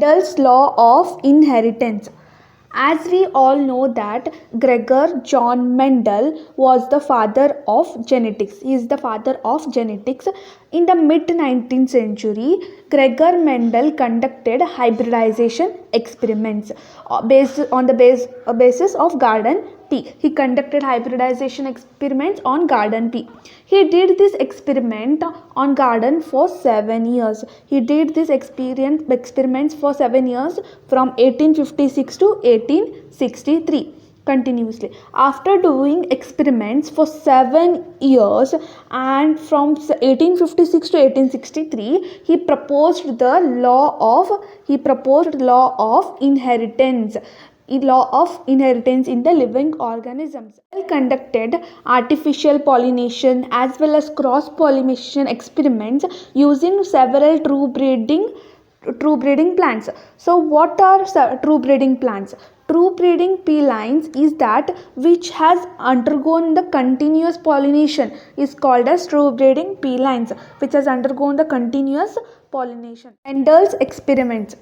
Mendel's law of inheritance. As we all know that Gregor John Mendel was the father of genetics. He is the father of genetics. In the mid 19th century, Gregor Mendel conducted hybridization experiments based on the basis of garden pea. He conducted hybridization experiments on garden pea. He did this experiment on garden for 7 years. He did this experiments for 7 years from 1856 to 1863 continuously. After doing experiments for 7 years and from 1856 to 1863, he proposed the law of inheritance in the living organisms. Well conducted artificial pollination as well as cross pollination experiments using several true breeding plants. So what are true breeding plants? True breeding pea lines is that which has undergone the continuous pollination is called as true breeding pea lines, which has undergone the continuous pollination. Mendel's experiments.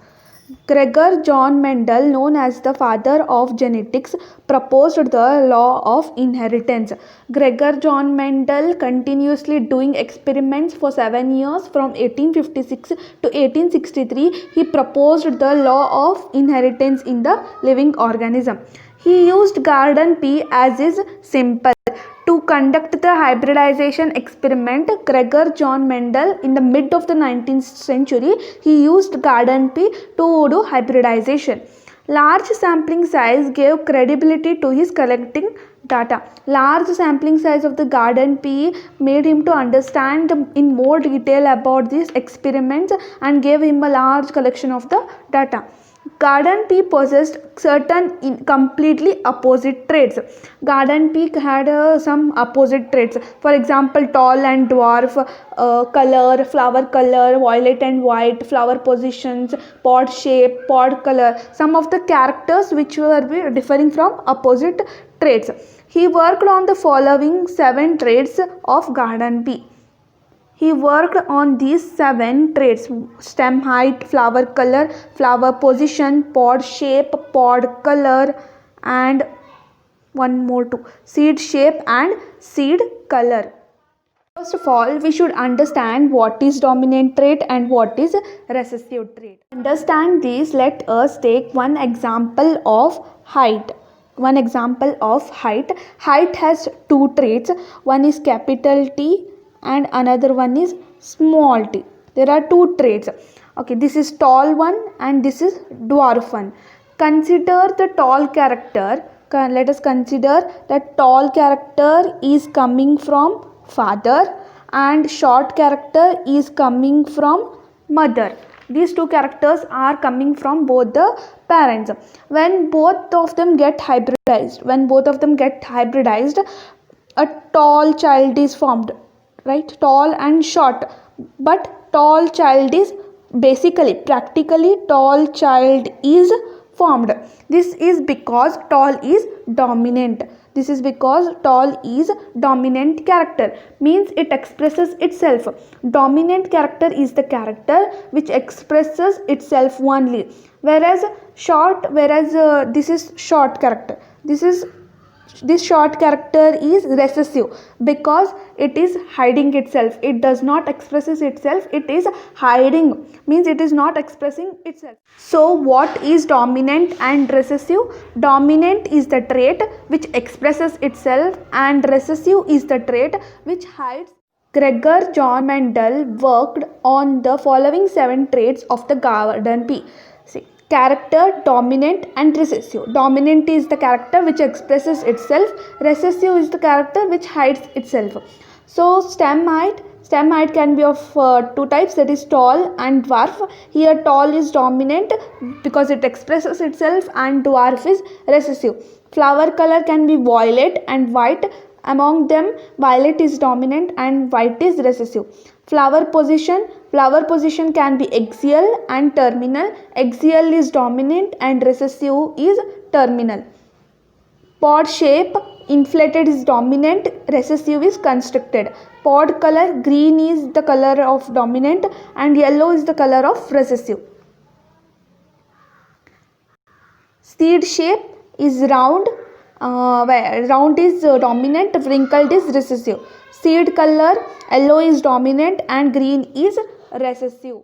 Gregor John Mendel, known as the father of genetics, proposed the law of inheritance. Gregor John Mendel continuously doing experiments for 7 years from 1856 to 1863. He proposed the law of inheritance in the living organism. He used garden pea as is simple. To conduct the hybridization experiment, Gregor John Mendel in the mid of the 19th century, he used garden pea to do hybridization. Large sampling size gave credibility to his collecting data. Large sampling size of the garden pea made him to understand in more detail about these experiments and gave him a large collection of the data. Garden pea possessed certain completely opposite traits. Garden pea had some opposite traits. For example, tall and dwarf, color, flower color, violet and white, flower positions, pod shape, pod color. Some of the characters which were differing from opposite traits. He worked on the following 7 traits of garden pea. He worked on these 7 traits: stem height, flower color, flower position, pod shape, pod color, and one more too, seed shape and seed color. First of all, we should understand what is dominant trait and what is recessive trait. To understand these, let us take one example of height. Height has 2 traits. One is capital T and another one is small t. There are 2 traits. Okay, this is tall one and this is dwarf one. Consider the tall character. Let us consider that tall character is coming from father and short character is coming from mother. These 2 characters are coming from both the parents. When both of them get hybridized, a tall child is formed. Right, tall and short, but tall child is practically tall child is formed. This is because tall is dominant. Character, means it expresses itself. Dominant character is the character which expresses itself only, whereas this is short character. This short character is recessive because it is hiding itself. It does not express itself. It is hiding, means it is not expressing itself. So what is dominant and recessive? Dominant is the trait which expresses itself and recessive is the trait which hides. Gregor John Mendel worked on the following 7 traits of the garden pea. Character, dominant and recessive. Dominant is the character which expresses itself. Recessive is the character which hides itself. So stem height can be of 2 types, that is tall and dwarf. Here tall is dominant because it expresses itself and dwarf is recessive. Flower color can be violet and white. Among them, violet is dominant and white is recessive. Flower position can be axial and terminal. Axial is dominant and recessive is terminal. Pod shape, inflated is dominant, recessive is constricted. Pod color, green is the color of dominant and yellow is the color of recessive. Seed shape is round, where round is dominant, wrinkled is recessive. Seed color, yellow is dominant and green is recessive.